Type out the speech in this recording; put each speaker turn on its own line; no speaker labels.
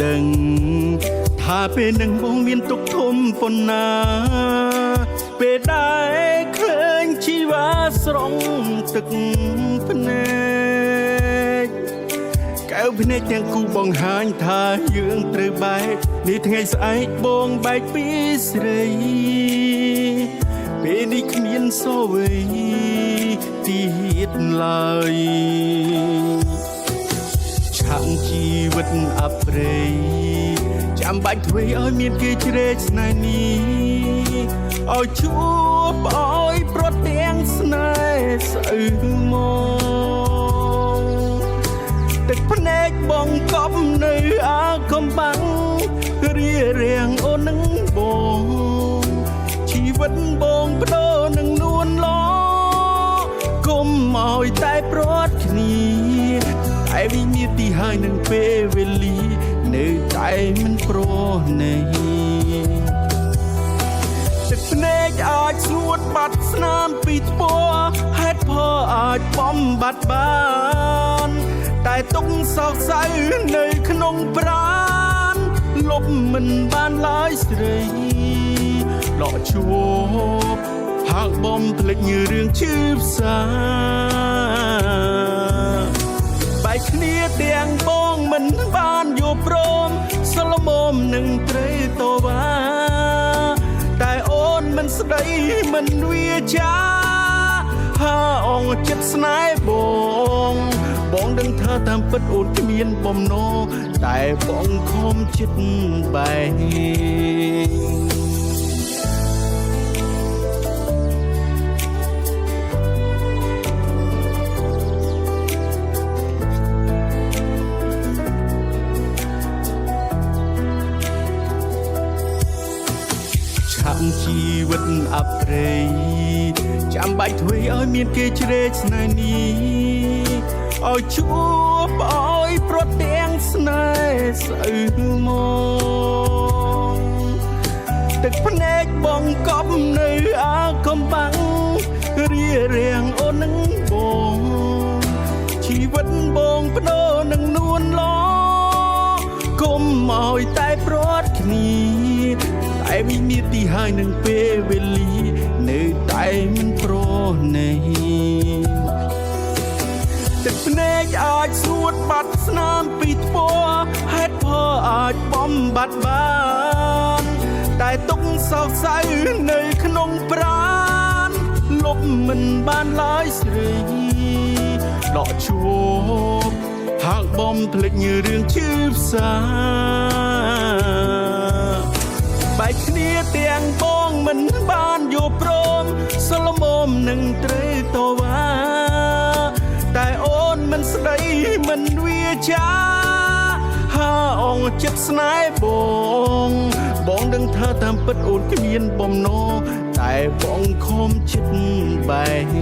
ដឹង ថាពេលនឹងបងមានទុកធំប៉ុណ្ណាពេលដែលឃើញជីវ៉ាស្រង់ទឹកភ្នែកកែវភ្នែកទាំងគូបង្ហាញថាយើងត្រូវបែកនេះថ្ងៃស្អែកបងបែកពីស្រីពេលនេះគ្មានសវ័យទៀតឡើយឆាំជីវិតអប្រិយចាំបាច់ធ្វើឲ្យមានគេជ្រែកស្នេហ៍នេះឲ្យជួបឲ្យប្រត់ទាំងស្នេហ៍ស្អឺមកទឹកភ្នែកបងកប់នៅអាកំបាំងរៀបរៀងអូននឹងបងជីវិតបងបដូរនឹងនួនឡគុំឲ្យតែប្រត់គ្នាតែវិញ្ញាទីហើយនឹងពេលវេលានៅតែមិនប្រណីទឹកភ្នែកអាចស្ងួតបាត់ស្នាមពីថ្ពាល់ហេតុផលអាចបំបត្តិបានតែទុកសោកសៅនៅក្នុងប្រាណលុបមិនបានឡើយស្រីឡកជួបហាក់បំភ្លេចរឿងឈឺផ្សាបែកគ្នាទាំងបងមិនបានយល់ព្រមស្លមុំនឹងត្រូវតវ៉ាតែអូនមិនស្ដីមិនវាចាហាអងចិត្តស្នេហ៍បងដឹងថាតាមពិតអូនគ្មានបំណងតែបងខំចិត្តបែកជីវិតអប្រិយចាំបាច់ធ្វើឲ្យមានគេជ្រែកស្នេហ៍នេះឲ្យជួបឲ្យប្រត់ទាំងស្នេហ៍ស្អឺមកទឹកភ្នែកបងកប់នៅអាកំបាំងរៀបរៀងអូននឹងបងជីវិតបងបដូរនឹងនួនឡគុំឲ្យតែប្រត់គ្នាតែវិញ្ញាទីហើយនឹងពេលវេលានៅតែមិនប្រណីទឹកភ្នែកអាចស្ងួតបាត់ស្នាមពីថ្ពាល់ហេតុផលអាចបំបត្តិបានតែទុកសោកសៅនៅក្នុងប្រាណលុបមិនបានឡើយស្រីដកជួបហាក់បំភ្លេចរឿងឈឺផ្សាបែកគ្នាទាំងបងមិនបានយល់ព្រមស្លមុំនឹងត្រូវតវ៉ាតែអូនមិនស្ដីមិនវាចាហាអងចិត្តស្នេហ៍បងដឹងថាតាមពិតអូនគ្មានបំណងតែបងខំចិត្តបែក